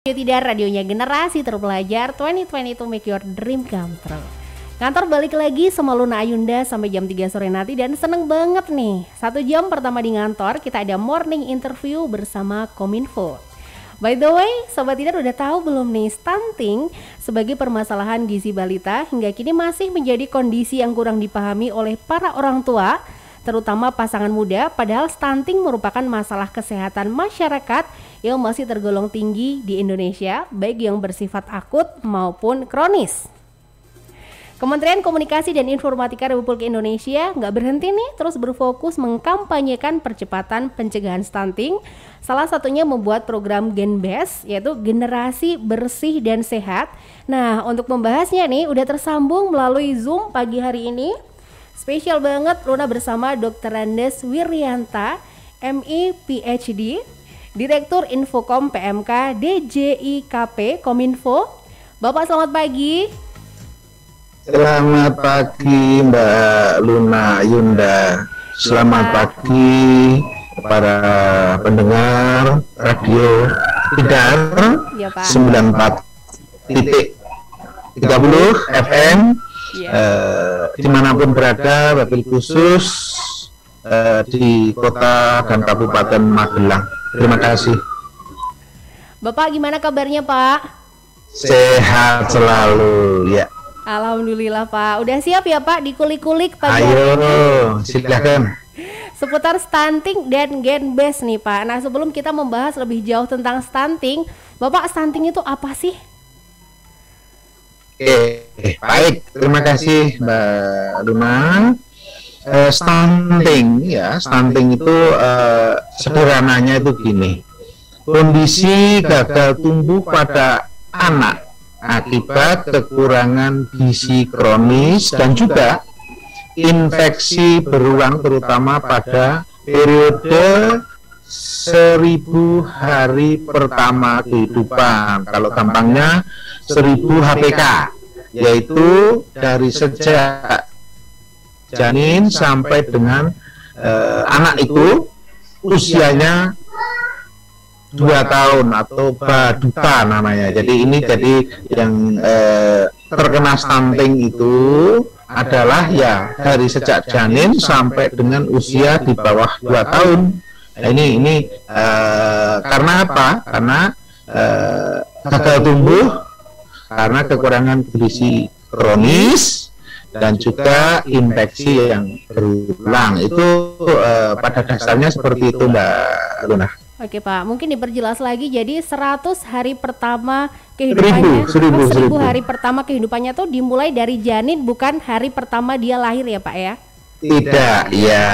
Radio Tidak, radionya generasi terpelajar 2020 to make your dream come true. Kantor balik lagi sama Luna Ayunda sampai jam 3 sore nanti dan seneng banget nih. 1 jam pertama di kantor kita ada morning interview bersama Kominfo. By the way, Sobat Tidak udah tahu belum nih, stunting sebagai permasalahan gizi balita hingga kini masih menjadi kondisi yang kurang dipahami oleh para orang tua, terutama pasangan muda, padahal stunting merupakan masalah kesehatan masyarakat yang masih tergolong tinggi di Indonesia, baik yang bersifat akut maupun kronis. Kementerian Komunikasi dan Informatika Republik Indonesia nggak berhenti nih, terus berfokus mengkampanyekan percepatan pencegahan stunting. Salah satunya membuat program Genbes, yaitu Generasi Bersih dan Sehat. Nah, untuk membahasnya nih, udah tersambung melalui Zoom pagi hari ini. Spesial banget Luna bersama Dr. Andes Wiryanta, MI PhD, Direktur Infokom PMK DJIKP Kominfo. Bapak selamat pagi. Selamat pagi Mbak Luna Ayunda. Selamat pagi para pendengar radio Tidar Ya, Pak. 94.30 FM dimanapun berada, wabil khusus di kota dan kabupaten Magelang. Terima kasih. Bapak gimana kabarnya, Pak? Sehat selalu ya. Alhamdulillah, Pak. Udah siap ya, Pak, dikulik-kulik pagi Ayo hari ini? silakan. Seputar stunting dan Genbes nih, Pak. Nah, sebelum kita membahas lebih jauh tentang stunting, Bapak, stunting itu apa sih? Oke, baik. Terima kasih Mbak Luna. Stunting itu sederhananya itu gini. Kondisi gagal tumbuh pada anak akibat kekurangan gizi kronis dan juga infeksi berulang, terutama pada periode 1000 hari pertama kehidupan. Kalau gampangnya 1000 HPK, yaitu dari sejak janin sampai dengan anak itu usianya 2 tahun atau baduta namanya. Jadi ini yang terkena stunting itu adalah ya dari sejak janin sampai dengan usia di bawah 2 tahun. Nah, ini karena apa? Karena gagal tumbuh karena kekurangan gizi kronis dan juga infeksi yang berulang. Itu pada dasarnya seperti itu, Mbak Luna. Oke, Pak, mungkin diperjelas lagi. Jadi 100 hari pertama kehidupannya, 1000 hari pertama kehidupannya tuh dimulai dari janin, bukan hari pertama dia lahir ya, Pak ya? Tidak, ya.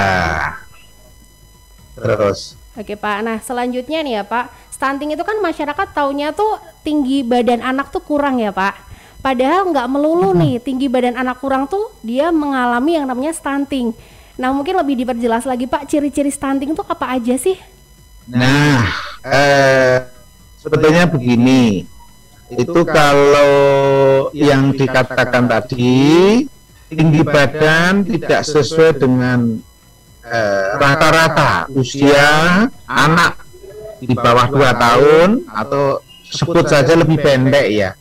Terus. Oke, Pak. Nah, selanjutnya nih ya, Pak, stunting itu kan masyarakat taunya tuh tinggi badan anak tuh kurang ya, Pak. Padahal nggak melulu nih tinggi badan anak kurang tuh dia mengalami yang namanya stunting. Nah, mungkin lebih diperjelas lagi, Pak, ciri-ciri stunting itu apa aja sih? Nah, sebetulnya begini, itu kalau yang dikatakan tadi tinggi badan tidak sesuai dengan rata-rata usia anak di bawah 2 tahun atau sebut saja lebih pendek ya,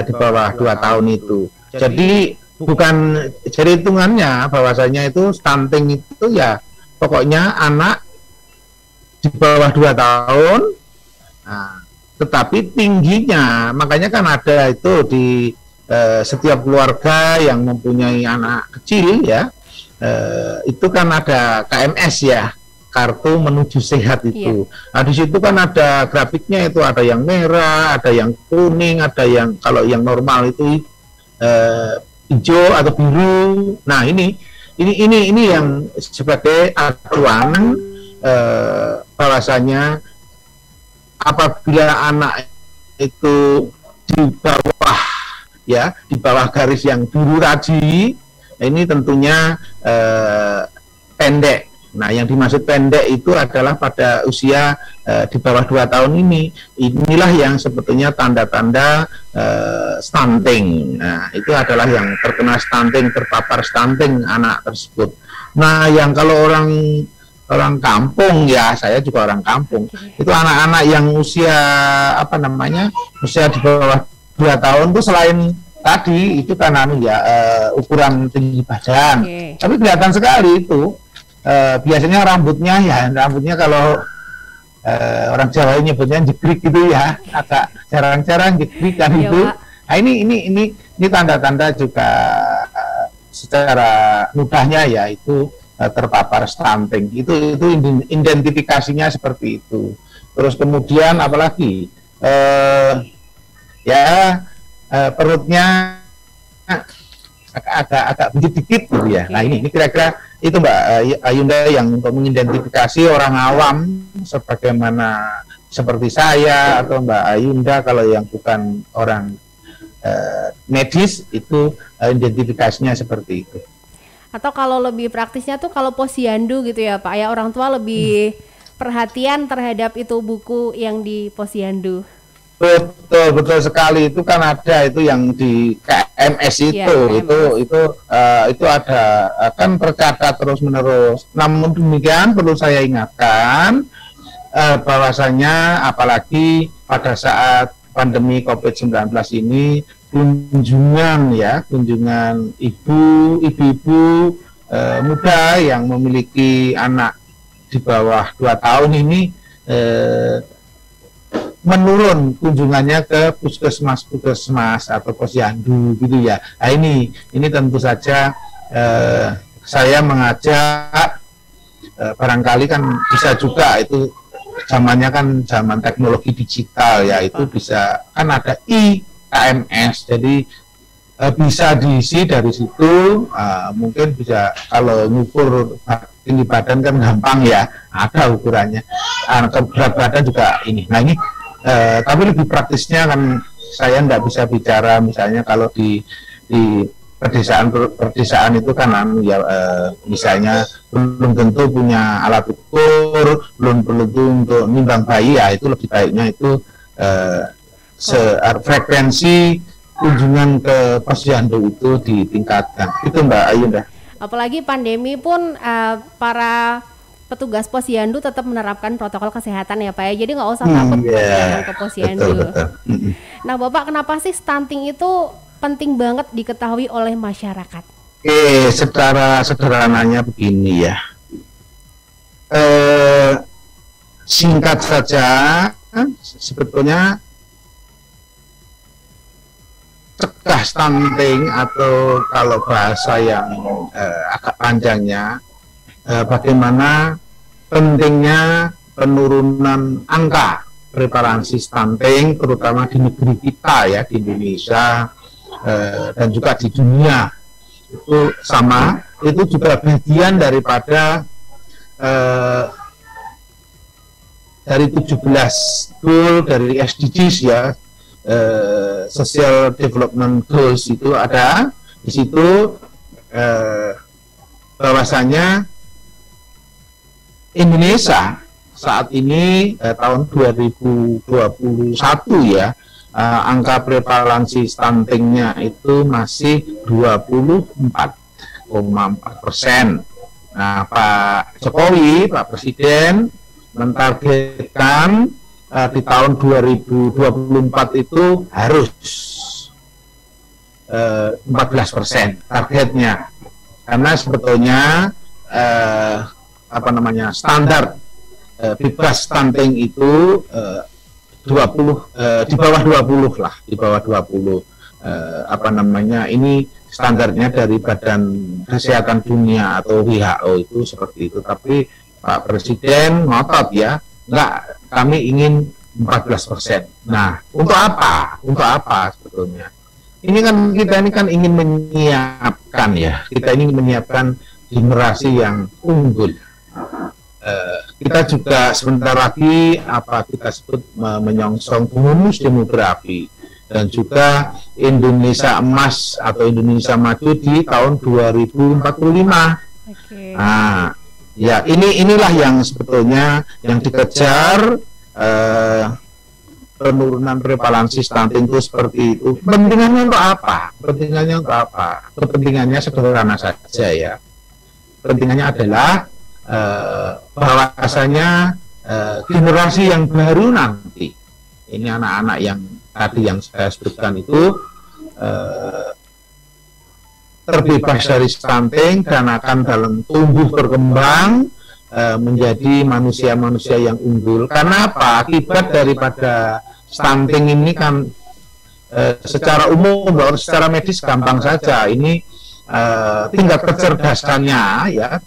di bawah 2 tahun itu. Jadi jadi hitungannya bahwasanya itu stunting itu ya pokoknya anak di bawah 2 tahun, nah, tetapi tingginya, makanya kan ada itu di setiap keluarga yang mempunyai anak kecil ya, itu kan ada KMS ya, kartu menuju sehat itu. Nah, di situ kan ada grafiknya, itu ada yang merah, ada yang kuning, ada yang kalau yang normal itu hijau atau biru. Nah, ini yang sebagai acuan bahwasanya apabila anak itu di bawah garis yang biru tadi, ini tentunya pendek. Nah, yang dimaksud pendek itu adalah pada usia di bawah 2 tahun ini. Inilah yang sebetulnya tanda-tanda stunting. Nah, itu adalah yang terkena stunting, terpapar stunting anak tersebut. Nah, yang kalau orang orang kampung ya, saya juga orang kampung. Itu anak-anak yang usia usia di bawah 2 tahun tuh selain tadi itu kan ukuran tinggi badan, tapi kelihatan sekali itu biasanya rambutnya kalau orang Jawa nyebutnya jegrik gitu ya, agak jarang-jarang jegrik kan itu. Nah, ini tanda-tanda juga secara mudahnya ya itu terpapar stunting. Itu identifikasinya seperti itu. Terus kemudian apalagi perutnya agak dikit gitu ya. Nah ini kira-kira itu Mbak Ayunda yang untuk mengidentifikasi orang awam sebagaimana seperti saya atau Mbak Ayunda kalau yang bukan orang medis itu identifikasinya seperti itu. Atau kalau lebih praktisnya tuh kalau posyandu gitu ya Pak, ya orang tua lebih perhatian terhadap itu buku yang di posyandu. Betul sekali, itu kan ada itu yang di KMS itu ada kan tercatat terus menerus. Namun demikian perlu saya ingatkan bahwasanya apalagi pada saat pandemi COVID-19 ini kunjungan ibu-ibu muda yang memiliki anak di bawah 2 tahun ini menurun kunjungannya ke puskesmas atau posyandu gitu ya. Nah ini tentu saja saya mengajak barangkali kan bisa juga itu zamannya kan zaman teknologi digital ya, itu bisa kan ada IKMS, jadi bisa diisi dari situ. Mungkin bisa kalau ngukur tinggi badan kan gampang ya, ada ukurannya. Berat badan juga ini. Nah ini tapi lebih praktisnya kan saya nggak bisa bicara misalnya kalau di perdesaan itu kan misalnya belum tentu punya alat ukur, belum tentu untuk nimbang bayi ya, itu lebih baiknya itu frekuensi kunjungan ke posyandu itu ditingkatkan. Itu Mbak Ayunda. Apalagi pandemi pun para petugas posyandu tetap menerapkan protokol kesehatan ya Pak ya, jadi nggak usah takut ke posyandu. Betul. Nah Bapak, kenapa sih stunting itu penting banget diketahui oleh masyarakat? Secara sederhananya begini ya, singkat saja, sebetulnya cegah stunting atau kalau bahasa yang agak panjangnya, bagaimana pentingnya penurunan angka prevalensi stunting terutama di negeri kita ya, di Indonesia dan juga di dunia. Itu sama, itu juga bagian daripada dari 17 goal dari SDGs ya, Social Development Goals itu ada di situ bahwasanya Indonesia saat ini tahun 2021 ya, angka prevalensi stuntingnya itu masih 24,4%. Nah, Pak Jokowi, Pak Presiden mentargetkan di tahun 2024 itu harus 14% targetnya, karena sebetulnya standar bebas stunting itu 20 di bawah 20 lah, di bawah 20 ini standarnya dari Badan Kesehatan Dunia atau WHO itu seperti itu. Tapi Pak Presiden ngotot ya, enggak, kami ingin 14%. Nah, untuk apa? Untuk apa sebetulnya? Kita ini ingin menyiapkan ya, kita ingin menyiapkan generasi yang unggul. Kita juga sebentar lagi kita sebut menyongsong bonus demografi dan juga Indonesia emas atau Indonesia maju di tahun 2045. Nah, ya inilah yang sebetulnya yang dikejar, penurunan prevalensi stunting itu seperti itu. Kepentingannya untuk apa? Kepentingannya sederhana saja ya. Kepentingannya adalah bahwasanya generasi yang baru nanti, ini anak-anak yang tadi yang saya sebutkan itu terbebas dari stunting dan akan dalam tumbuh berkembang menjadi manusia-manusia yang unggul. Karena apa? Akibat daripada stunting ini kan secara umum, secara medis gampang saja. Ini tingkat kecerdasannya ya,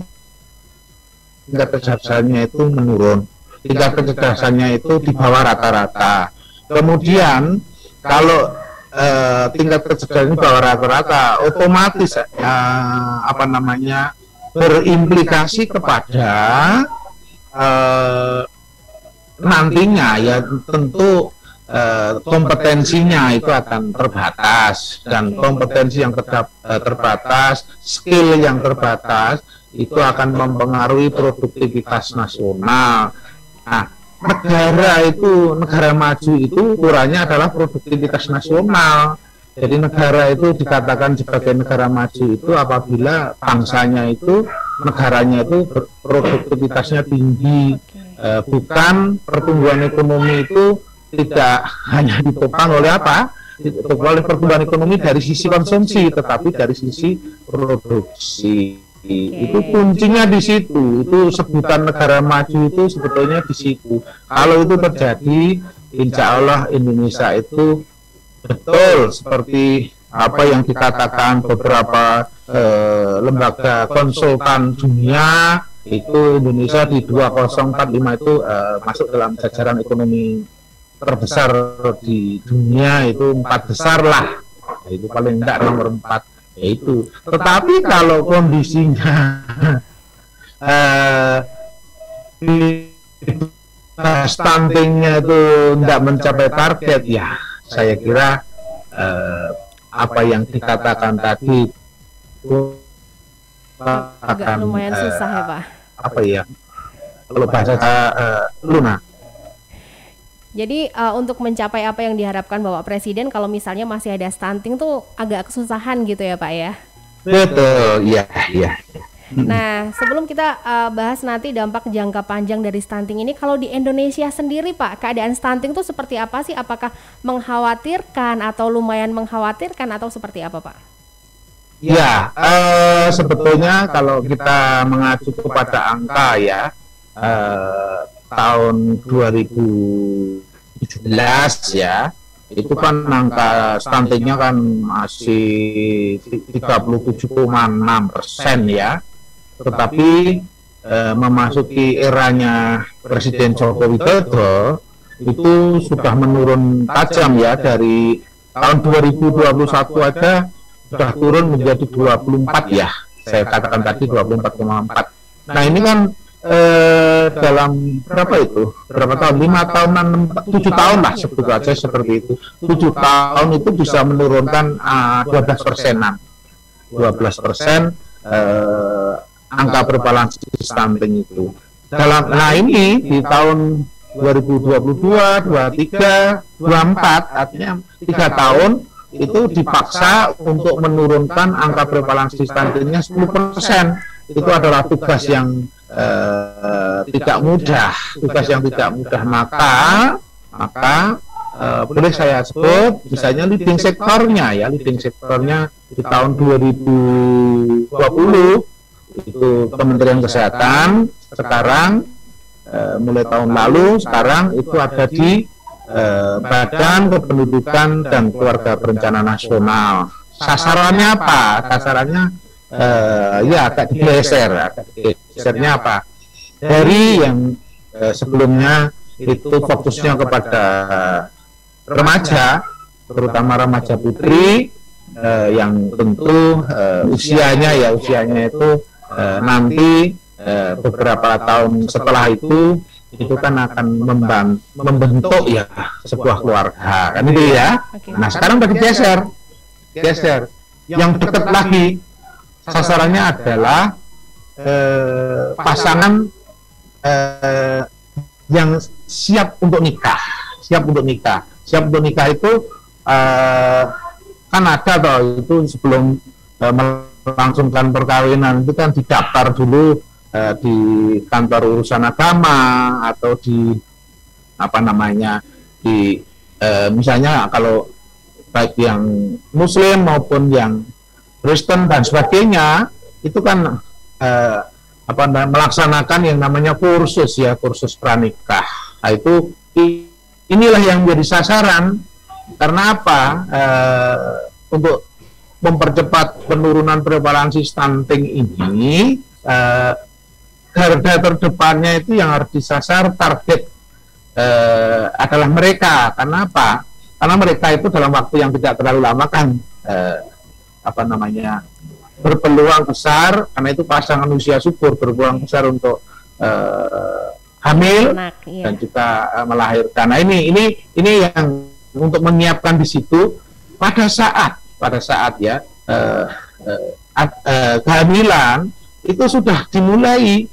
tingkat kecerdasannya itu menurun. Tingkat kecerdasannya itu di bawah rata-rata. Kemudian kalau tingkat kecerdasan di bawah rata-rata, otomatis berimplikasi kepada nantinya ya tentu kompetensinya itu akan terbatas, dan kompetensi yang terbatas, skill yang terbatas itu akan mempengaruhi produktivitas nasional. Nah, negara maju itu ukurannya adalah produktivitas nasional. Jadi negara itu dikatakan sebagai negara maju itu apabila bangsanya itu, negaranya itu produktivitasnya tinggi, bukan pertumbuhan ekonomi itu tidak hanya ditopang oleh apa? Ditopang oleh pertumbuhan ekonomi dari sisi konsumsi, tetapi dari sisi produksi. Itu kuncinya di situ. Itu sebutan negara maju itu sebetulnya di situ. Kalau itu terjadi, insya Allah Indonesia itu betul seperti apa yang dikatakan beberapa lembaga konsultan dunia, itu Indonesia di 2045 itu masuk dalam jajaran ekonomi terbesar di dunia, itu 4 besar lah, itu paling enggak nomor 4 yaitu. Tetapi kalau kondisinya stuntingnya itu tidak mencapai target, ya saya kira apa yang dikatakan tadi itu agak lumayan susah ya Pak. Apa ya, kalau bahasa lunak. Jadi untuk mencapai apa yang diharapkan Bapak Presiden, kalau misalnya masih ada stunting tuh agak kesusahan gitu ya Pak ya? Betul, iya. Nah, sebelum kita bahas nanti dampak jangka panjang dari stunting ini, kalau di Indonesia sendiri Pak, keadaan stunting tuh seperti apa sih? Apakah mengkhawatirkan atau lumayan mengkhawatirkan atau seperti apa Pak? Ya, sebetulnya kalau kita mengacu kepada angka ya, tahun 2017 ya, itu kan angka stuntingnya kan masih 37,6% ya, tetapi memasuki eranya Presiden Joko Widodo itu sudah menurun tajam ya, dari tahun 2021 aja sudah turun menjadi 24 ya, saya katakan tadi 24,4. Nah ini kan dalam berapa tahun, 5 tahunan, 7 tahun lah sebut aja seperti itu, 7 tahun itu bisa menurunkan 12%, angka prevalensi stunting itu. Nah ini di tahun 2022, 23, 24, artinya 3 tahun itu dipaksa untuk menurunkan angka prevalensi stuntingnya 10%. Itu adalah tugas yang tidak mudah, maka boleh saya sebut misalnya leading sektornya di tahun 2020 itu Kementerian Kesehatan, sekarang mulai tahun lalu sekarang itu ada di Badan Kependudukan dan Keluarga Berencana Nasional. Sasarannya apa? Ya agak digesernya apa? Dari yang sebelumnya itu fokusnya kepada remaja, terutama remaja putri, yang tentu usianya itu nanti beberapa tahun setelah itu kan akan membentuk ya sebuah keluarga, kan itu ya. Nah sekarang udah geser yang dekat lagi. Sasarannya adalah pasangan yang siap untuk nikah. Siap untuk nikah itu kan ada toh, itu sebelum melangsungkan perkawinan itu kan didaftar dulu di kantor urusan agama atau di apa namanya di misalnya kalau baik yang Muslim maupun yang Kristen dan sebagainya itu kan melaksanakan yang namanya kursus pranikah. Nah, itu inilah yang menjadi sasaran. Karena apa? Untuk mempercepat penurunan prevalensi stunting ini, garda terdepannya itu yang harus disasar target adalah mereka. Karena apa? Karena mereka itu dalam waktu yang tidak terlalu lama kan berpeluang besar, karena itu pasangan usia subur berpeluang besar untuk hamil dan juga melahirkan. Nah, ini yang untuk menyiapkan di situ pada saat ya kehamilan itu sudah dimulai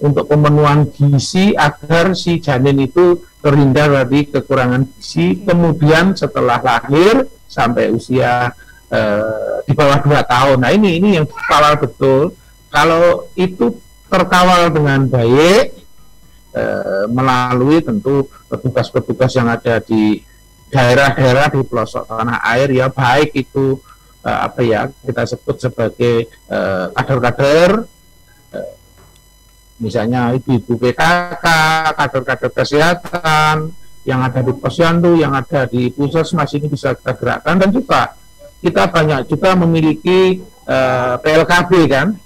untuk pemenuhan gizi agar si janin itu terhindar dari kekurangan gizi. Kemudian setelah lahir sampai usia di bawah 2 tahun. Nah, ini yang kawal betul. Kalau itu terkawal dengan baik melalui tentu petugas-petugas yang ada di daerah-daerah di pelosok tanah air, ya baik itu kita sebut sebagai kader-kader, misalnya ibu-ibu PKK, kader-kader kesehatan yang ada di posyandu, yang ada di puskesmas, ini bisa kita gerakkan. Dan juga kita banyak juga memiliki PLKB kan,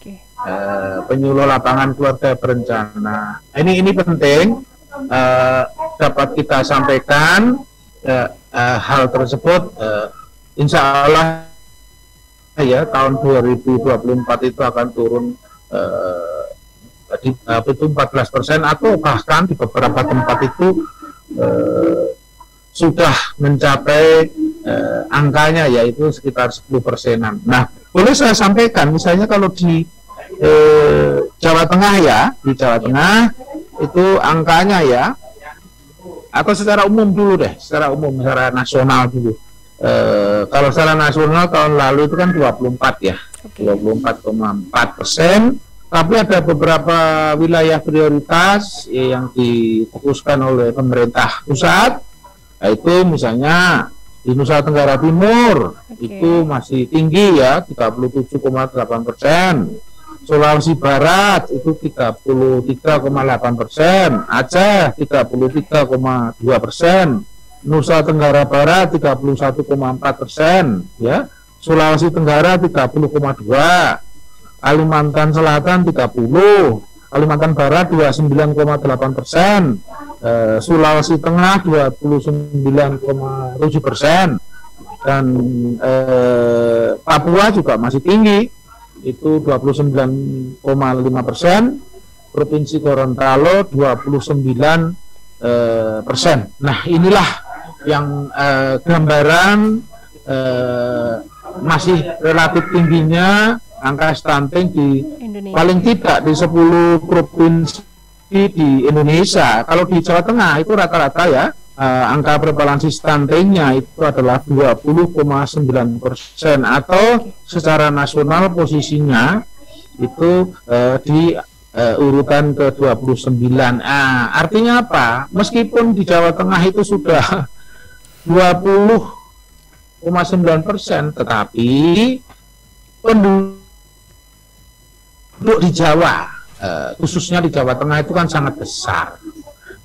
penyuluh lapangan keluarga berencana. Ini penting dapat kita sampaikan hal tersebut. Insya Allah ya tahun 2024 itu akan turun itu 14%, atau bahkan di beberapa tempat itu sudah mencapai angkanya yaitu sekitar 10%-an. Nah, boleh saya sampaikan misalnya kalau di Jawa Tengah di Jawa Tengah itu angkanya atau secara umum dulu deh, secara nasional dulu. Kalau secara nasional tahun lalu itu kan 24 24,4%. Tapi ada beberapa wilayah prioritas yang difokuskan oleh pemerintah pusat, yaitu misalnya di Nusa Tenggara Timur itu masih tinggi 37,8%. Sulawesi Barat itu 33,8%, Aceh 33,2%, Nusa Tenggara Barat 31,4%, Sulawesi Tenggara 30,2%. Kalimantan Selatan 30%, Kalimantan Barat 29,8%, Sulawesi Tengah 29,7%, dan Papua juga masih tinggi, itu 29,5%, Provinsi Gorontalo 29%. Nah, inilah yang gambaran masih relatif tingginya angka stunting di Indonesia. Paling tidak di 10 provinsi di Indonesia. Kalau di Jawa Tengah itu rata-rata angka prevalensi stuntingnya itu adalah 20,9%, atau secara nasional posisinya itu di urutan ke-29. Artinya apa? Meskipun di Jawa Tengah itu sudah 20,9%, tetapi penduduk di Jawa, khususnya di Jawa Tengah itu kan sangat besar.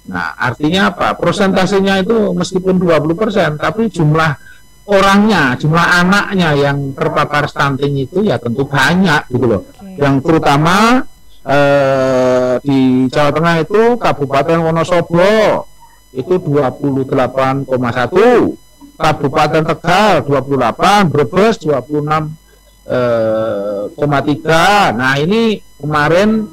Nah, artinya apa? Prosentasenya itu meskipun 20%, tapi jumlah orangnya, jumlah anaknya yang terpapar stunting itu tentu banyak gitu loh. Yang terutama di Jawa Tengah itu Kabupaten Wonosobo itu 28,1, Kabupaten Tegal 28, Brebes 26,3. Nah, ini kemarin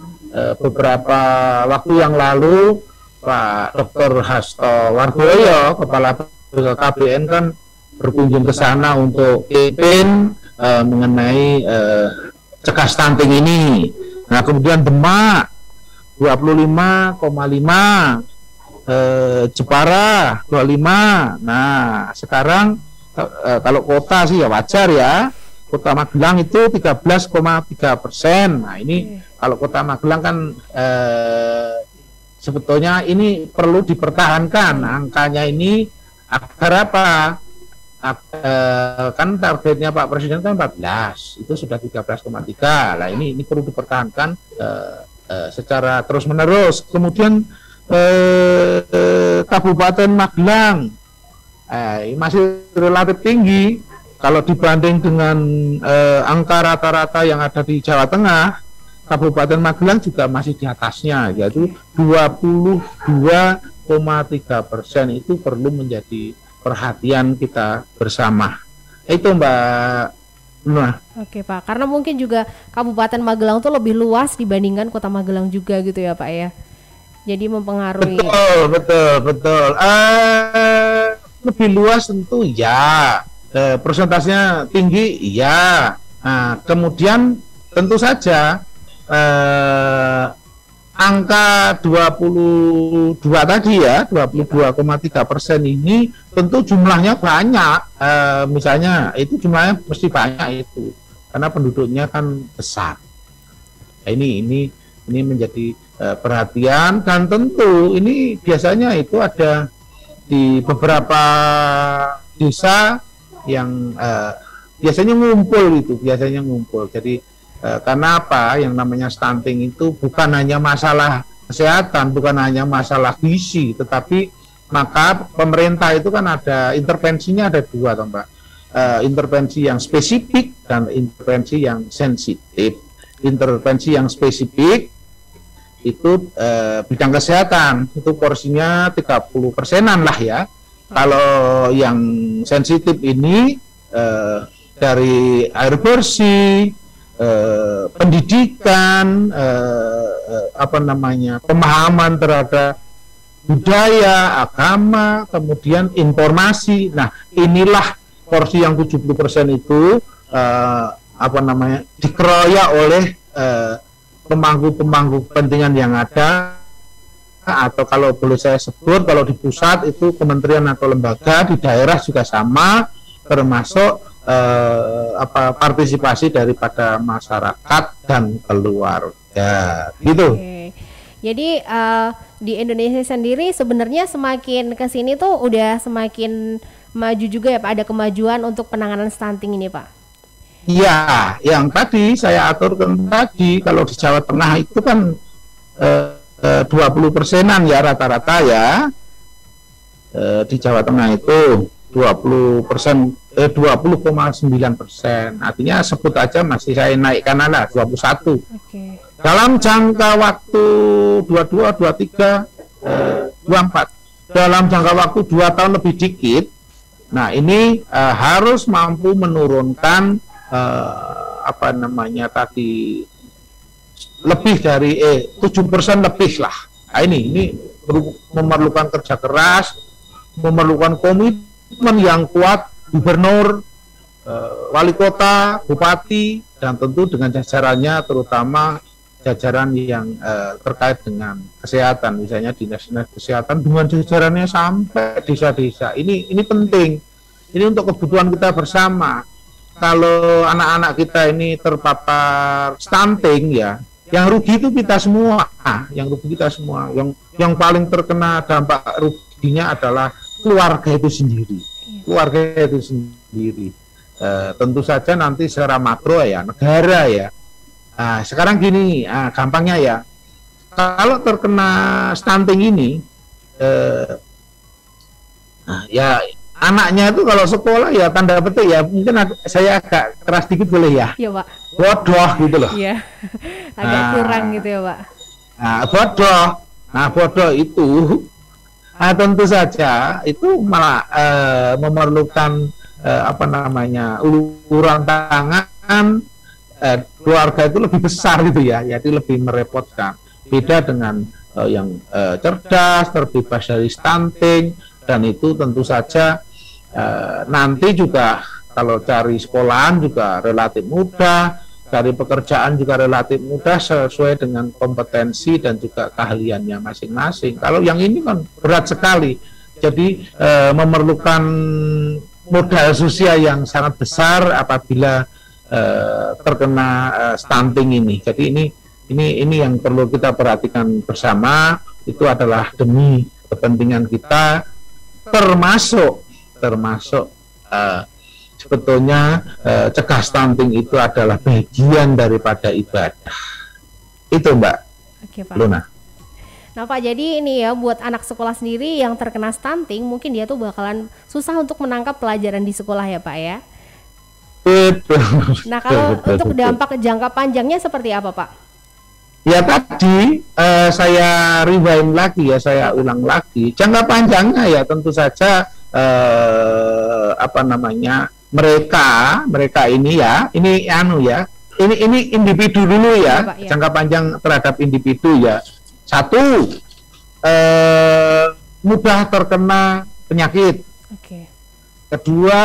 beberapa waktu yang lalu Pak Dr. Hasto Wardoyo, Kepala BKKBN kan berkunjung ke sana untuk campaign mengenai cegah stunting ini. Nah, kemudian Demak 25,5, Jepara 25. Nah, sekarang kalau kota sih wajar Kota Magelang itu 13,3%. Nah ini kalau Kota Magelang kan sebetulnya ini perlu dipertahankan angkanya ini agar apa? Kan targetnya Pak Presiden kan 14, itu sudah 13,3. Lah ini perlu dipertahankan secara terus menerus. Kemudian Kabupaten Magelang masih relatif tinggi kalau dibanding dengan angka rata-rata yang ada di Jawa Tengah. Kabupaten Magelang juga masih di atasnya, yaitu 22,3%. Itu perlu menjadi perhatian kita bersama. Itu Mbak Nah. Oke Pak, karena mungkin juga Kabupaten Magelang tuh lebih luas dibandingkan Kota Magelang juga gitu ya Pak ya. Jadi mempengaruhi. Betul. Lebih luas tentu ya. Persentasenya tinggi ya. Nah, kemudian tentu saja angka 22 tadi ya, 22,3% ini tentu jumlahnya banyak. Misalnya itu jumlahnya mesti banyak itu karena penduduknya kan besar. Nah, ini menjadi perhatian, dan tentu ini biasanya itu ada di beberapa desa yang biasanya ngumpul. Jadi karena apa? Yang namanya stunting itu bukan hanya masalah kesehatan, bukan hanya masalah gizi, tetapi maka pemerintah itu kan ada intervensinya, ada dua, Mbak. Intervensi yang spesifik dan intervensi yang sensitif. Intervensi yang spesifik itu bidang kesehatan, itu porsinya 30%-an lah ya. Kalau yang sensitif ini dari air bersih, pendidikan, pemahaman terhadap budaya, agama, kemudian informasi. Nah, inilah porsi yang 70% itu dikeroyak oleh pemangku kepentingan yang ada, atau kalau boleh saya sebut, kalau di pusat itu kementerian atau lembaga, di daerah juga sama, termasuk partisipasi daripada masyarakat dan keluarga, gitu. Oke. Jadi di Indonesia sendiri sebenarnya semakin kesini tuh udah semakin maju juga ya Pak, ada kemajuan untuk penanganan stunting ini Pak. Iya, yang tadi saya aturkan tadi, kalau di Jawa Tengah itu kan 20%-an ya rata-rata ya. Di Jawa Tengah itu 20%, 20,9%. Artinya sebut aja masih saya naikkan lah 21. Okay. Dalam jangka waktu 22, 23, 24. Dalam jangka waktu 2 tahun lebih dikit. Nah, ini harus mampu menurunkan lebih dari 7% lebih lah. Nah, ini memerlukan kerja keras, memerlukan komitmen yang kuat gubernur, wali kota, bupati, dan tentu dengan jajarannya, terutama jajaran yang terkait dengan kesehatan, misalnya dinas kesehatan dengan jajarannya sampai desa-desa. Ini penting. Ini untuk kebutuhan kita bersama. Kalau anak-anak kita ini terpapar stunting ya, yang rugi itu kita semua. Yang paling terkena dampak ruginya adalah keluarga itu sendiri. Tentu saja nanti secara makro ya, negara ya. Nah, sekarang gini, gampangnya ya, kalau terkena stunting ini, ya anaknya itu kalau sekolah ya tanda petik ya, mungkin saya agak keras dikit boleh ya? Iya Pak. Bodoh gitu loh. Iya, agak kurang gitu ya Pak. Bodoh itu tentu saja itu malah memerlukan uluran tangan keluarga itu lebih besar gitu ya, jadi lebih merepotkan. Beda dengan yang cerdas, terbebas dari stunting, dan itu tentu saja nanti juga kalau cari sekolahan juga relatif mudah, cari pekerjaan juga relatif mudah sesuai dengan kompetensi dan juga keahliannya masing-masing. Kalau yang ini kan berat sekali, jadi memerlukan modal sosial yang sangat besar apabila terkena stunting ini. Jadi ini yang perlu kita perhatikan bersama, itu adalah demi kepentingan kita, termasuk sebetulnya cegah stunting itu adalah bagian daripada ibadah. Itu Mbak. Oke, Pak. Luna. Nah Pak, jadi ini ya buat anak sekolah sendiri yang terkena stunting, mungkin dia tuh bakalan susah untuk menangkap pelajaran di sekolah ya Pak ya. Betul. Nah kalau untuk dampak jangka panjangnya seperti apa Pak? Ya tadi saya rewind lagi ya, saya ulang lagi. Jangka panjangnya ya tentu saja mereka ini ya, ini individu dulu ya, Pak, ya. Jangka panjang terhadap individu ya. Satu, mudah terkena penyakit. Okay. Kedua,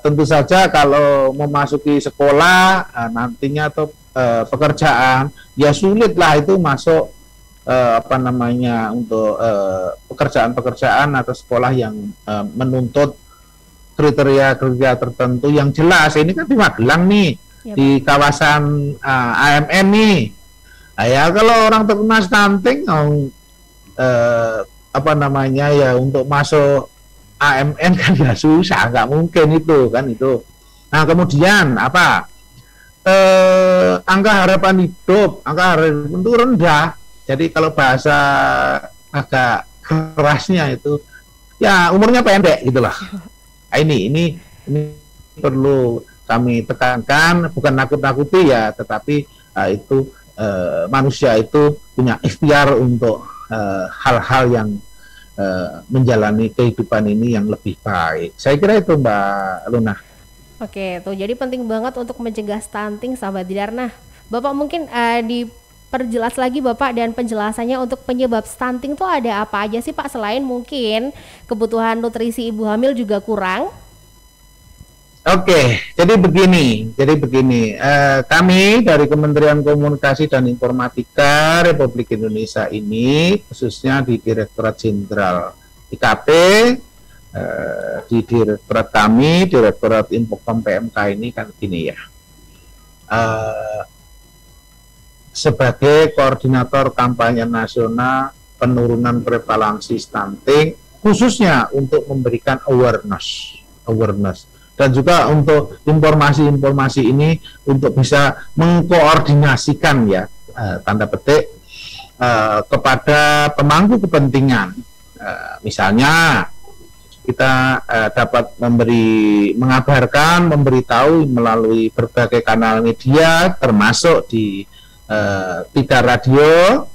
tentu saja kalau memasuki sekolah nantinya atau pekerjaan, ya sulitlah itu masuk untuk pekerjaan-pekerjaan atau sekolah yang menuntut kriteria-kriteria tertentu yang jelas. Ini kan di Magelang nih, yep. Di kawasan AMN nih. Nah, ya kalau orang terkena stunting, ya untuk masuk AMN kan ya susah, nggak mungkin itu kan itu. Nah kemudian angka harapan hidup itu rendah. Jadi kalau bahasa agak kerasnya itu ya umurnya pendek gitulah. Nah, ini perlu kami tekankan, bukan nakut-nakuti ya, tetapi itu manusia itu punya ikhtiar untuk hal-hal yang menjalani kehidupan ini yang lebih baik. Saya kira itu Mbak Luna. Oke, tuh jadi penting banget untuk mencegah stunting, sahabat Dinar. Nah, Bapak mungkin diperjelas lagi Bapak dan penjelasannya untuk penyebab stunting itu ada apa aja sih Pak, selain mungkin kebutuhan nutrisi ibu hamil juga kurang? Oke, jadi begini, kami dari Kementerian Komunikasi dan Informatika Republik Indonesia ini, khususnya di Direktorat Jenderal IKP, di Direktorat kami, Direktorat Infocom PMK ini kan gini ya, sebagai koordinator kampanye nasional penurunan prevalensi stunting, khususnya untuk memberikan awareness. Dan juga untuk informasi-informasi ini untuk bisa mengkoordinasikan ya, tanda petik, kepada pemangku kepentingan. Misalnya kita dapat memberitahu melalui berbagai kanal media, termasuk di 3 radio,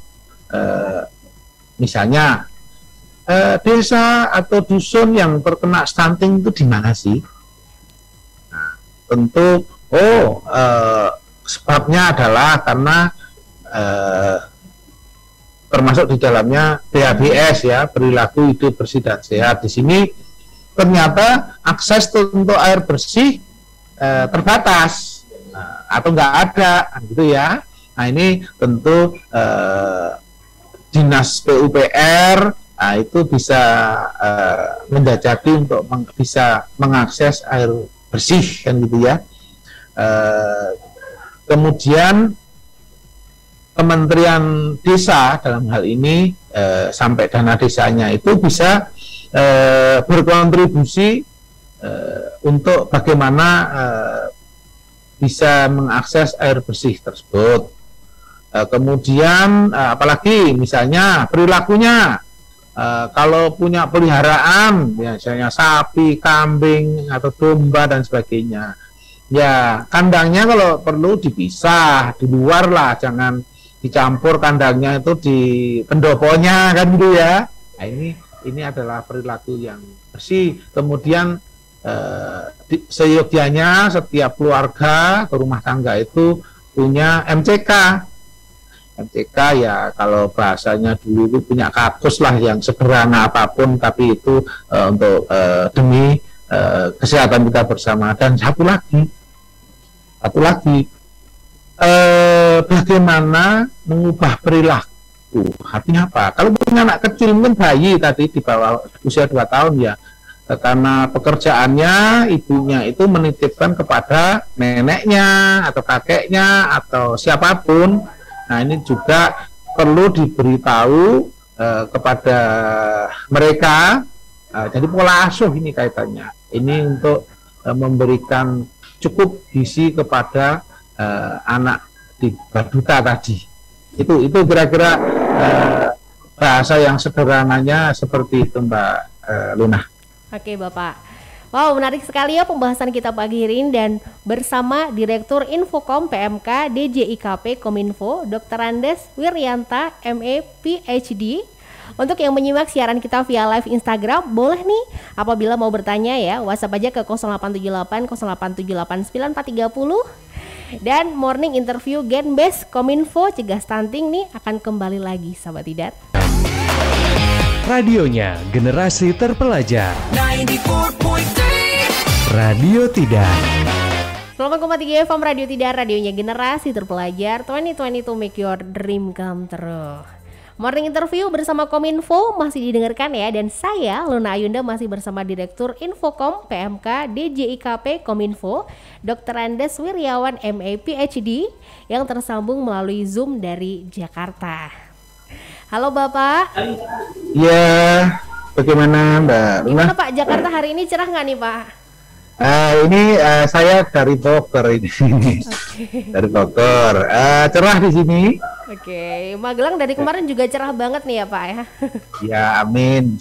misalnya desa atau dusun yang terkena stunting itu di mana sih? Tentu sebabnya adalah karena termasuk di dalamnya PHBS ya, perilaku hidup bersih dan sehat. Di sini ternyata akses untuk air bersih terbatas atau nggak ada gitu ya. Nah ini tentu Dinas PUPR itu bisa menjajaki untuk bisa mengakses air bersih kan gitu ya. Kemudian Kementerian Desa dalam hal ini sampai dana desanya itu bisa berkontribusi untuk bagaimana bisa mengakses air bersih tersebut. Kemudian apalagi misalnya perilakunya, kalau punya peliharaan biasanya sapi, kambing atau domba dan sebagainya, ya kandangnya kalau perlu dipisah di luar lah, jangan dicampur kandangnya itu di pendoponya kan gitu ya. Nah ini adalah perilaku yang bersih. Kemudian seyogyanya setiap keluarga atau rumah tangga itu punya MCK ya, kalau bahasanya dulu itu punya kakus lah yang sederhana apapun, tapi itu untuk demi kesehatan kita bersama. Dan satu lagi bagaimana mengubah perilaku. Artinya apa? Kalau punya anak kecil, mungkin bayi tadi di bawah usia 2 tahun ya, karena pekerjaannya ibunya itu menitipkan kepada neneknya atau kakeknya atau siapapun. Nah, ini juga perlu diberitahu kepada mereka. Jadi pola asuh ini kaitannya. Ini untuk memberikan cukup gizi kepada anak di Baduta tadi. Itu kira-kira bahasa yang sederhananya seperti itu, Mbak Luna. Oke, Bapak. Wow, menarik sekali ya pembahasan kita pagi hari ini, dan bersama Direktur Infokom PMK DJIKP Kominfo, Dr. Andes Wiryanta, MA PhD. Untuk yang menyimak siaran kita via live Instagram, boleh nih apabila mau bertanya ya, WhatsApp aja ke 0878 0878 9430. Dan morning interview Genbes Kominfo Cegah Stunting nih akan kembali lagi, sahabat Tidar. Radionya generasi terpelajar. 94.3 Radio Tidar. 90,3 FM Radio Tidar, radionya generasi terpelajar. 2022 make your dream come true. Morning interview bersama Kominfo masih didengarkan ya, dan saya Luna Ayunda masih bersama Direktur Infokom PMK DJIKP Kominfo, Dr. Andes Wiryawan MA PhD yang tersambung melalui Zoom dari Jakarta. Halo Bapak. Ya, bagaimana Mbak Luna? Gimana Pak, Jakarta hari ini cerah nggak nih Pak? Ini saya dari Bogor ini. Okay. Dari Bogor, cerah di sini. Oke, Magelang dari kemarin juga cerah banget nih ya Pak ya. Ya, amin.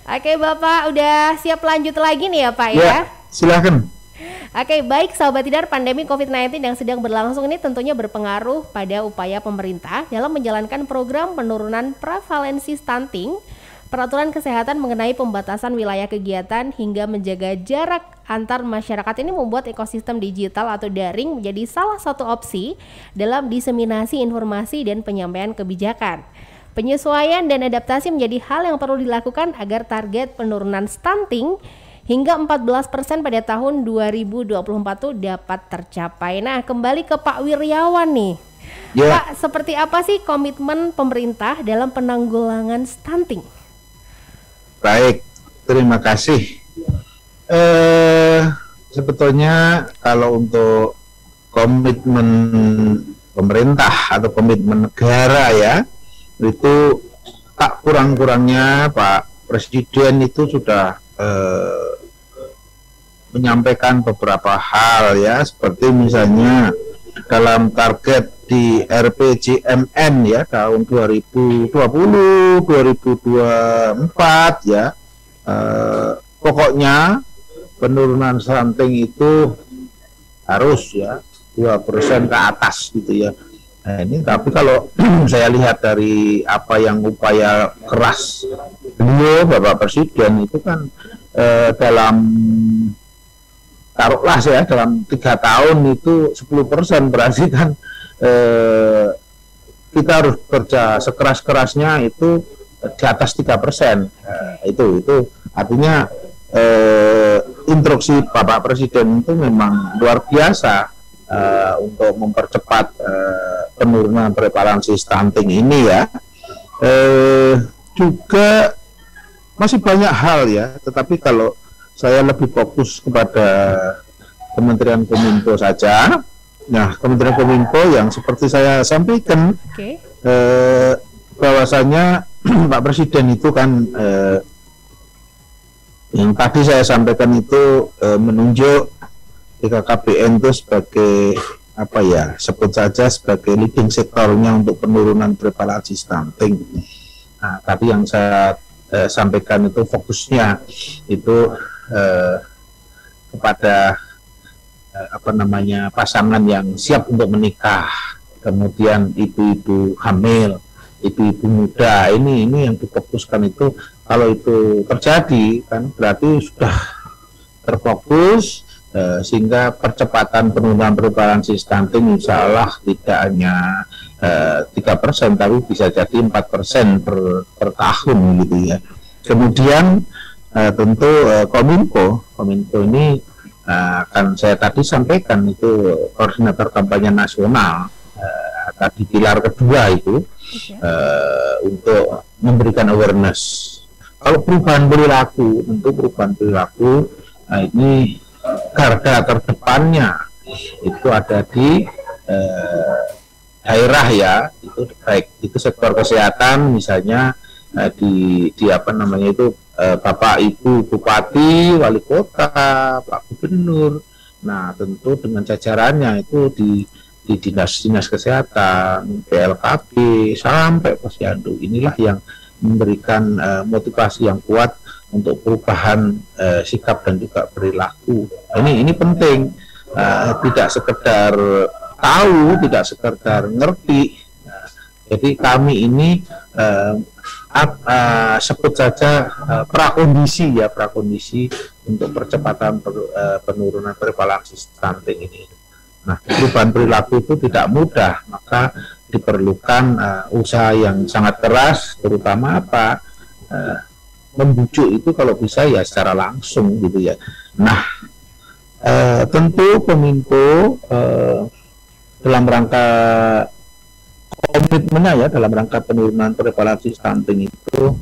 Oke Bapak, udah siap lanjut lagi nih ya Pak ya? Ya, silakan. Oke, baik sahabat Tidar, pandemi COVID-19 yang sedang berlangsung ini tentunya berpengaruh pada upaya pemerintah dalam menjalankan program penurunan prevalensi stunting, peraturan kesehatan mengenai pembatasan wilayah kegiatan hingga menjaga jarak antar masyarakat. Ini membuat ekosistem digital atau daring menjadi salah satu opsi dalam diseminasi informasi dan penyampaian kebijakan. Penyesuaian dan adaptasi menjadi hal yang perlu dilakukan agar target penurunan stunting hingga 14% pada tahun 2024 itu dapat tercapai. Nah, kembali ke Pak Wiryawan nih. Ya. Pak, seperti apa sih komitmen pemerintah dalam penanggulangan stunting? Baik, terima kasih. Sebetulnya kalau untuk komitmen pemerintah atau komitmen negara ya, itu tak kurang-kurangnya Pak Presiden itu sudah menyampaikan beberapa hal ya, seperti misalnya dalam target di RPJMN ya tahun 2020-2024 ya, pokoknya penurunan stunting itu harus ya 2% ke atas gitu ya. Nah, ini tapi kalau saya lihat dari apa yang upaya keras beliau Bapak Presiden itu kan dalam taruhlah saya dalam 3 tahun itu 10%, berarti kan kita harus kerja sekeras-kerasnya itu di atas 3%. Itu artinya instruksi Bapak Presiden itu memang luar biasa untuk mempercepat penurunan prevalensi stunting ini ya. Juga masih banyak hal ya, tetapi kalau saya lebih fokus kepada Kementerian Kominfo saja. Nah, Kementerian Kominfo yang seperti saya sampaikan, bahwasanya Pak Presiden itu kan yang tadi saya sampaikan itu menunjuk BKKBN itu sebagai apa ya, sebut saja sebagai leading sektornya untuk penurunan prevalensi stunting. Nah, tadi yang saya sampaikan itu fokusnya itu kepada pasangan yang siap untuk menikah, kemudian ibu-ibu hamil, ibu-ibu muda, ini yang difokuskan itu. Kalau itu terjadi kan berarti sudah terfokus, sehingga percepatan penurunan prevalensi stunting insya Allah tidak hanya 3% tapi bisa jadi 4% per tahun gitu ya. Kemudian tentu Kominfo ini akan saya tadi sampaikan itu koordinator kampanye nasional tadi pilar kedua itu untuk memberikan awareness. Kalau perubahan perilaku, tentu perubahan perilaku ini garda terdepannya itu ada di daerah ya, itu baik itu sektor kesehatan misalnya di apa namanya itu Bapak Ibu Bupati, Wali Kota, Pak Gubernur. Nah tentu dengan jajarannya itu di dinas-dinas kesehatan, PLKB sampai Posyandu, inilah yang memberikan motivasi yang kuat untuk perubahan sikap dan juga perilaku. Ini penting, tidak sekedar tahu, tidak sekedar ngerti. Jadi kami ini sebut saja prakondisi untuk percepatan penurunan prevalensi stunting ini. Nah, perubahan perilaku itu tidak mudah, maka diperlukan usaha yang sangat keras, terutama membujuk itu kalau bisa ya secara langsung gitu ya. Nah, tentu Kominfo dalam rangka komitmennya ya, dalam rangka penurunan prevalensi stunting itu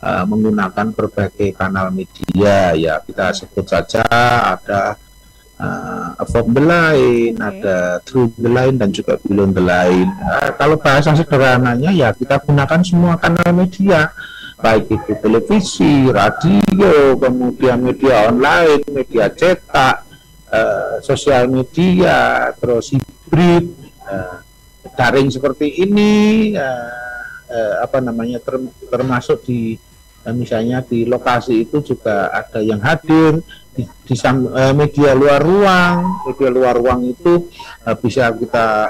menggunakan berbagai kanal media ya, kita sebut saja ada Above the Line, ada Through the Line, dan juga Beyond the Line. Kalau bahasa sederhananya ya kita gunakan semua kanal media, baik itu televisi, radio, kemudian media online, media cetak, sosial media, terus hibrid, daring seperti ini, termasuk di misalnya di lokasi itu juga ada yang hadir di media luar ruang itu bisa kita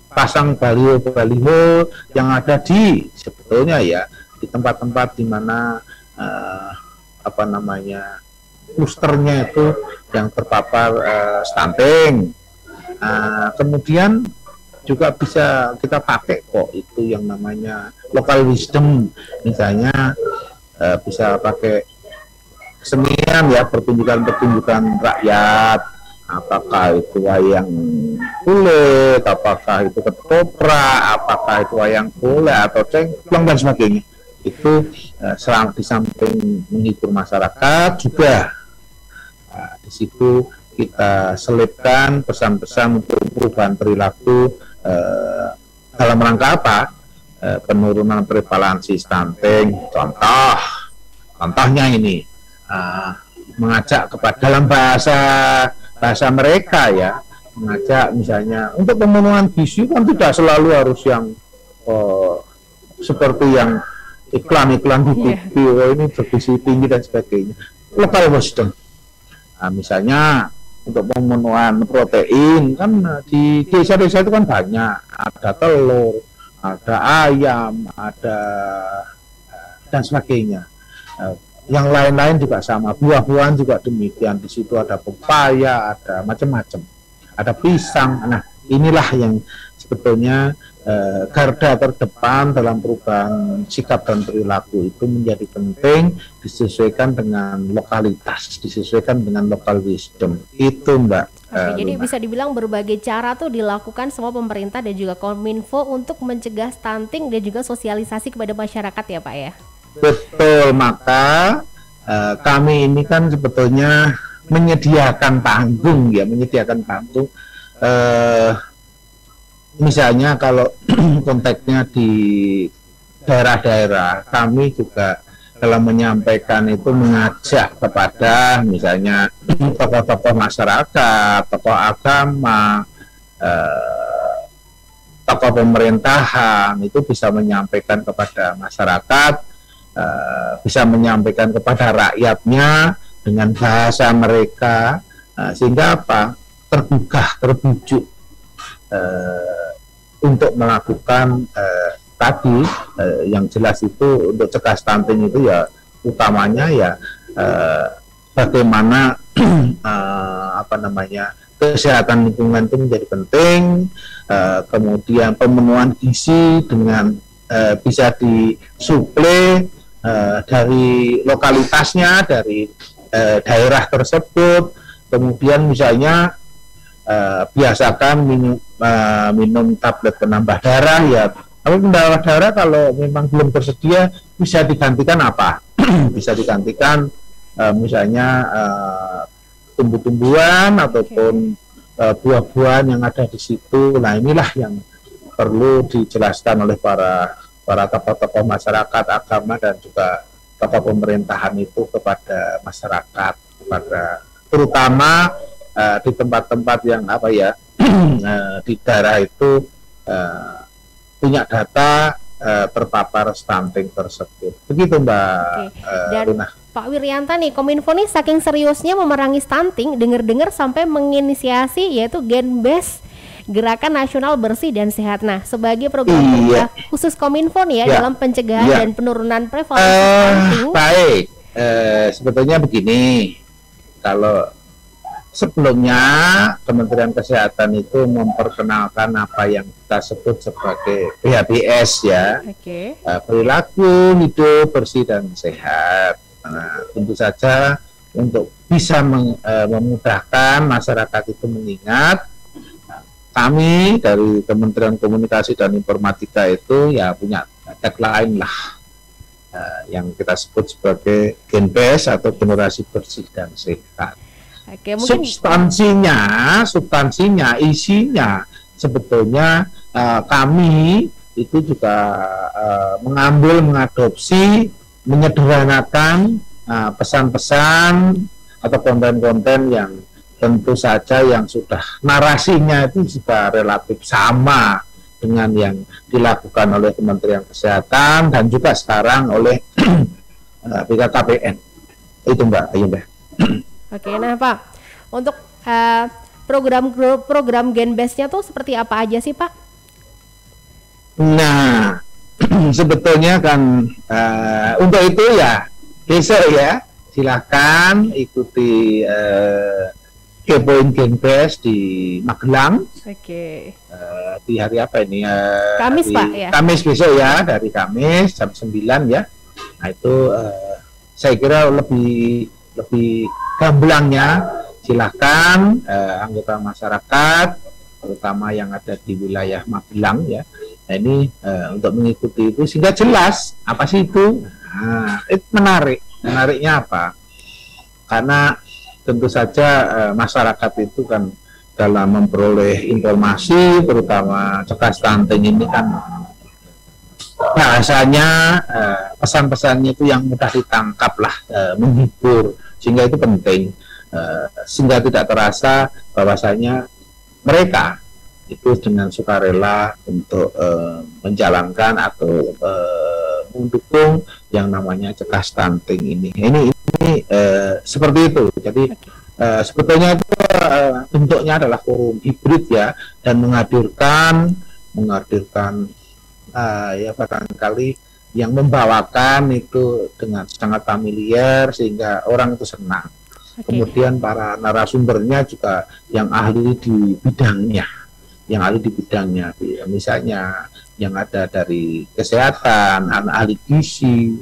pasang baliho yang ada di sebetulnya ya di tempat-tempat di mana posternya itu yang terpapar stunting. Kemudian juga bisa kita pakai kok itu yang namanya local wisdom, misalnya bisa pakai kesenian ya, pertunjukan rakyat, apakah itu wayang kulit, apakah itu ketoprak, apakah itu wayang kulit atau cengklong dan sebagainya. Itu di samping menghibur masyarakat juga di situ kita selipkan pesan-pesan untuk perubahan perilaku dalam rangka apa? Penurunan prevalensi stunting. Contohnya ini mengajak kepada dalam bahasa mereka ya, mengajak misalnya untuk pemenuhan gizi kan tidak selalu harus yang seperti yang iklan-iklan di TV, ini bergizi tinggi dan sebagainya. Local wisdom, misalnya untuk pemenuhan protein kan di desa-desa itu kan banyak, ada telur, ada ayam, ada dan sebagainya. Yang lain-lain juga sama, buah-buahan juga demikian. Di situ ada pepaya, ada macam-macam, ada pisang. Nah, inilah yang sebetulnya garda terdepan dalam perubahan sikap dan perilaku itu menjadi penting, disesuaikan dengan lokalitas, disesuaikan dengan local wisdom. Itu Mbak. Jadi bisa dibilang berbagai cara tuh dilakukan semua pemerintah dan juga Kominfo untuk mencegah stunting dan juga sosialisasi kepada masyarakat ya Pak ya? Betul, maka kami ini kan sebetulnya menyediakan panggung ya, misalnya kalau konteksnya di daerah-daerah, kami juga dalam menyampaikan itu mengajak kepada misalnya tokoh-tokoh masyarakat, tokoh agama, tokoh pemerintahan itu bisa menyampaikan kepada masyarakat, bisa menyampaikan kepada rakyatnya dengan bahasa mereka, sehingga apa? terbujuk untuk melakukan tadi yang jelas itu untuk cegah stunting itu ya utamanya ya bagaimana kesehatan lingkungan itu menjadi penting, kemudian pemenuhan gizi dengan bisa disuplai dari lokalitasnya, dari daerah tersebut. Kemudian misalnya biasakan minum tablet penambah darah ya. Tapi penambah darah kalau memang belum tersedia bisa digantikan apa? bisa digantikan misalnya tumbuh-tumbuhan ataupun buah-buahan yang ada di situ. Nah, inilah yang perlu dijelaskan oleh para tokoh-tokoh masyarakat, agama, dan juga tokoh pemerintahan itu kepada masyarakat, terutama di tempat-tempat yang di daerah itu punya data terpapar stunting tersebut. Begitu, Mbak. Dan Luna. Pak Wiryanta nih, Kominfo nih saking seriusnya memerangi stunting, dengar-dengar sampai menginisiasi yaitu Genbes, Gerakan Nasional Bersih dan Sehat. Nah, sebagai program kerja khusus Kominfo nih dalam pencegahan dan penurunan prevalensi stunting. Baik, sebetulnya begini, kalau sebelumnya Kementerian Kesehatan itu memperkenalkan apa yang kita sebut sebagai PHBS ya, perilaku hidup bersih dan sehat. Nah, tentu saja untuk bisa memudahkan masyarakat itu mengingat, kami dari Kementerian Komunikasi dan Informatika itu ya punya tagline lah yang kita sebut sebagai Genbes atau generasi bersih dan sehat. Substansinya, isinya sebetulnya kami itu juga mengadopsi, menyederhanakan pesan-pesan atau konten-konten yang tentu saja yang sudah narasinya itu juga relatif sama dengan yang dilakukan oleh Kementerian Kesehatan dan juga sekarang oleh BKKBN. Itu, Mbak Ayunda. Oke, nah Pak, untuk program Genbesnya tuh seperti apa aja sih, Pak? Nah, sebetulnya kan untuk itu ya besok ya silakan ikuti kepoin Genbes di Magelang. Di hari apa ini? Kamis, Pak ya. Kamis besok ya, dari Kamis jam 9 ya. Nah, itu saya kira lebih gamblangnya silakan anggota masyarakat terutama yang ada di wilayah Magelang ya. Nah, ini untuk mengikuti itu sehingga jelas apa sih itu. Nah, itu menariknya apa? Karena tentu saja masyarakat itu kan dalam memperoleh informasi terutama cegah stunting ini kan bahasanya pesan-pesannya itu yang mudah ditangkap lah, menghibur, sehingga itu penting, sehingga tidak terasa bahwasanya mereka itu dengan sukarela untuk menjalankan atau mendukung yang namanya cegah stunting ini. Ini seperti itu. Jadi sebetulnya itu bentuknya adalah forum hibrid ya, dan menghadirkan ya barangkali yang membawakan itu dengan sangat familiar sehingga orang itu senang. Kemudian para narasumbernya juga yang ahli di bidangnya, misalnya yang ada dari kesehatan, ahli gizi.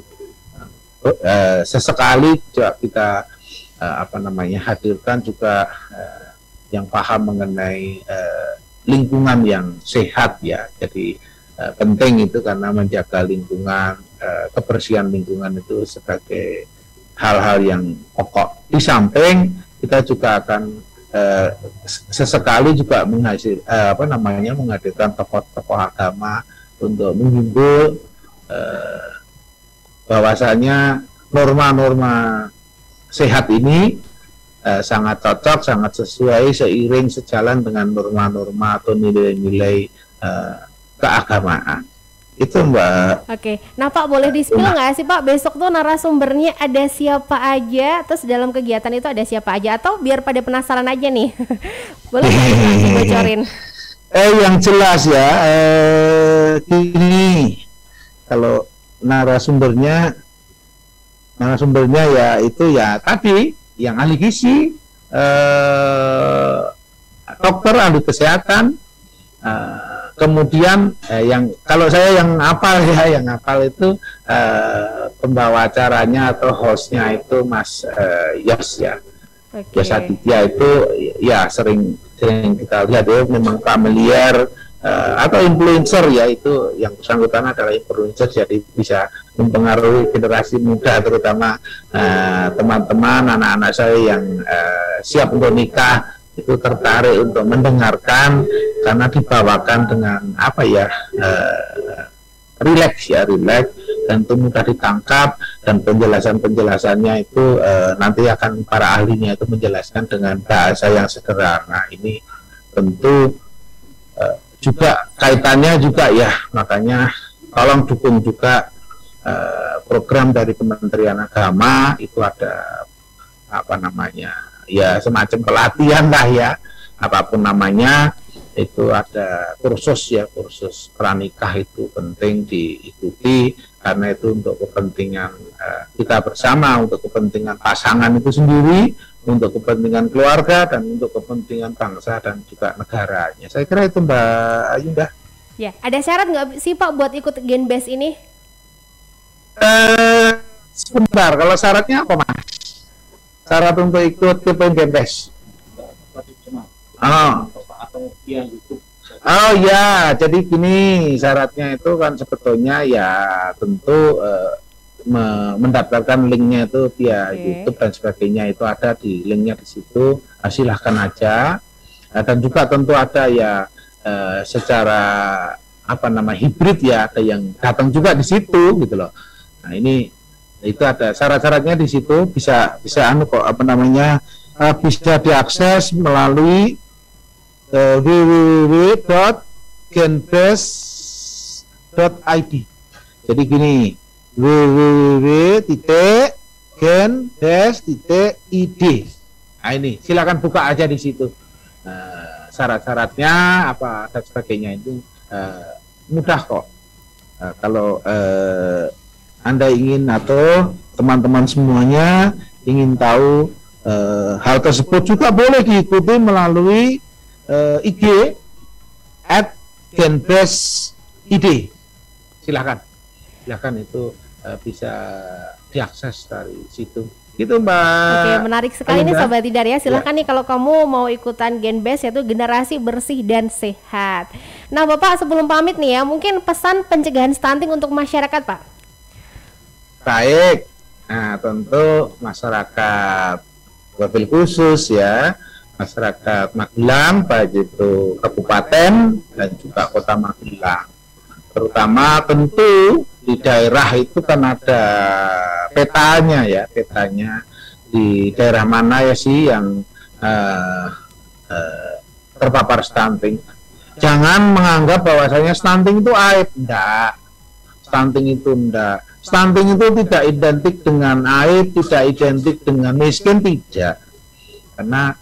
Sesekali juga kita hadirkan juga yang paham mengenai lingkungan yang sehat ya. Jadi penting itu karena menjaga lingkungan, kebersihan lingkungan itu sebagai hal-hal yang pokok. Di samping kita juga akan sesekali juga menghadirkan tokoh-tokoh agama untuk menghimbau bahwasanya norma-norma sehat ini sangat cocok, sangat sesuai, seiring sejalan dengan norma-norma atau nilai-nilai keagamaan. Itu, Mbak. Oke, nah Pak, boleh di-spill nggak sih Pak, besok tuh narasumbernya ada siapa aja, terus dalam kegiatan itu ada siapa aja, atau biar pada penasaran aja nih. Boleh nggak dibocorin? Yang jelas ya, gini, kalau narasumbernya ya itu ya tadi yang ahli gizi, dokter, ahli kesehatan, kemudian yang kalau saya yang hafal itu pembawa acaranya atau hostnya itu Mas Yos ya. Yos Aditya itu ya sering kita lihat ya, memang familiar atau influencer ya, itu yang bersangkutan adalah influencer, jadi bisa mempengaruhi generasi muda, terutama teman-teman anak-anak saya yang siap untuk nikah itu tertarik untuk mendengarkan karena dibawakan dengan apa ya, rileks dan itu mudah ditangkap, dan penjelasannya itu nanti akan para ahlinya itu menjelaskan dengan bahasa yang sederhana. Ini tentu juga kaitannya juga ya, makanya tolong dukung juga program dari Kementerian Agama, itu ada apa namanya ya, semacam pelatihan lah ya, apapun namanya, itu ada kursus ya, kursus pranikah itu penting diikuti karena itu untuk kepentingan kita bersama, untuk kepentingan pasangan itu sendiri, untuk kepentingan keluarga, dan untuk kepentingan bangsa dan juga negaranya. Saya kira itu Mbak Ayunda. Ya, ada syarat nggak sih Pak buat ikut Genbes ini? Sebentar, kalau syaratnya apa Mas? Syarat untuk ikut ke Genbes? Oh ya, jadi gini, syaratnya itu kan sebetulnya ya tentu mendaftarkan linknya itu via YouTube dan sebagainya, itu ada di linknya di situ, silahkan aja. Dan juga tentu ada ya secara apa nama hibrid ya, ada yang datang juga di situ gitu loh. Nah ini itu ada syarat-syaratnya di situ, bisa apa namanya bisa diakses melalui www.genbes.id. Jadi gini, www.genbes.id. Nah ini silakan buka aja di situ. Syarat-syaratnya apa dan sebagainya itu mudah kok. Kalau Anda ingin atau teman-teman semuanya ingin tahu hal tersebut, juga boleh diikuti melalui IG @genbes.id. Silahkan itu bisa diakses dari situ. Gitu Mbak. Oke, menarik sekali nih Sobat Tidar ya. Silahkan nih kalau kamu mau ikutan Genbes, yaitu generasi bersih dan sehat. Nah Bapak, sebelum pamit nih ya, mungkin pesan pencegahan stunting untuk masyarakat Pak. Baik, nah tentu masyarakat wabil khusus ya, masyarakat Magelang, baik itu kabupaten dan juga kota Magelang, terutama tentu di daerah itu kan ada petanya ya, petanya di daerah mana ya sih yang terpapar stunting. Jangan menganggap bahwasanya stunting itu aib, enggak. Stunting itu tidak identik dengan aib, tidak identik dengan miskin, tidak. Karena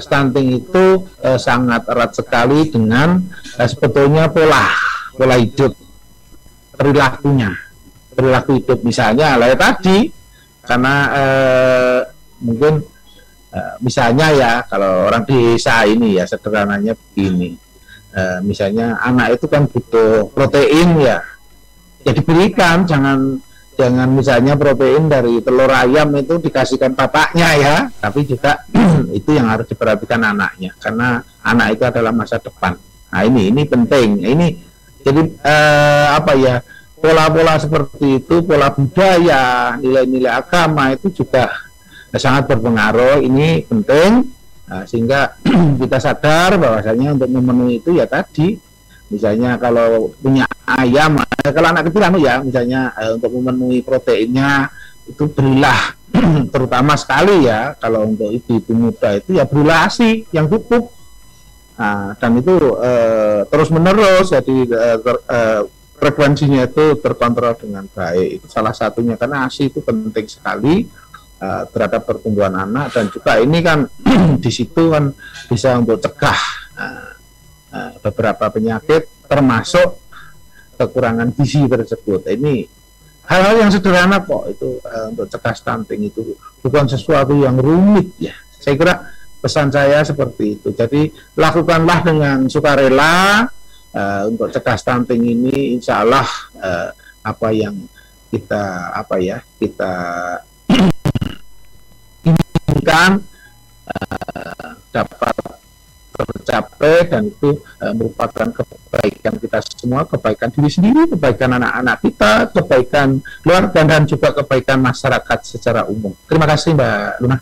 stunting itu sangat erat sekali dengan sebetulnya pola hidup, perilaku hidup. Misalnya lah tadi, karena mungkin misalnya ya, kalau orang desa ini ya sederhananya begini, misalnya anak itu kan butuh protein ya diberikan, jangan misalnya protein dari telur ayam itu dikasihkan bapaknya ya, tapi juga itu yang harus diperhatikan anaknya, karena anak itu adalah masa depan. Nah ini penting. Ini jadi apa ya, pola-pola seperti itu, pola budaya, nilai-nilai agama itu juga sangat berpengaruh. Ini penting, sehingga kita sadar bahwasanya untuk memenuhi itu ya tadi, misalnya kalau punya ayam, kalau anak kecil ya, misalnya untuk memenuhi proteinnya itu berilah terutama sekali ya, kalau untuk ibu-ibu muda itu ya berilah ASI yang cukup. Nah, dan itu terus menerus, jadi frekuensinya itu terkontrol dengan baik. Itu salah satunya, karena ASI itu penting sekali terhadap pertumbuhan anak, dan juga ini kan di situ kan bisa untuk cegah beberapa penyakit termasuk kekurangan gizi tersebut. Ini hal-hal yang sederhana kok itu, untuk cegah stunting itu bukan sesuatu yang rumit ya. Saya kira pesan saya seperti itu. Jadi lakukanlah dengan sukarela untuk cegah stunting ini. Insya Allah apa yang kita inginkan dapat tercapai, dan itu merupakan kebaikan kebaikan kita semua, kebaikan diri sendiri, kebaikan anak-anak kita, kebaikan keluarga, dan juga kebaikan masyarakat secara umum. Terima kasih Mbak Luna.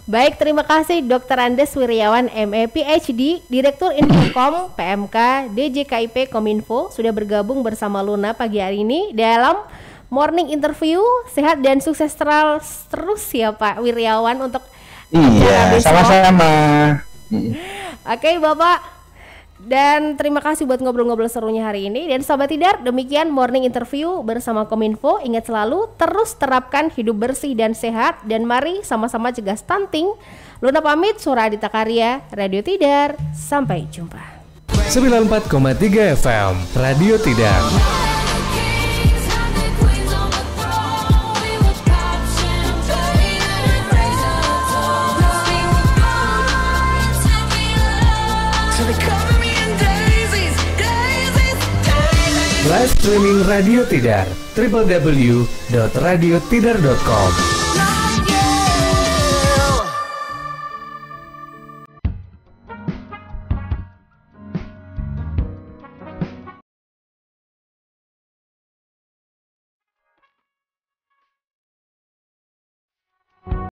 Baik, terima kasih Dr. Andes Wiryawan MA PhD, Direktur Infokom PMK DJKIP Kominfo sudah bergabung bersama Luna pagi hari ini dalam morning interview. Sehat dan sukses terus ya Pak Wiryawan untuk acara besok. Sama-sama. Oke Bapak, dan terima kasih buat ngobrol-ngobrol serunya hari ini. Dan Sobat Tidar, demikian morning interview bersama Kominfo. Ingat selalu terus terapkan hidup bersih dan sehat, dan mari sama-sama cegah stunting. Luna pamit, Surah Adita Karya, Radio Tidar. Sampai jumpa. 94,3 FM Radio Tidar. Live streaming Radio Tidar, www.radiotidar.com.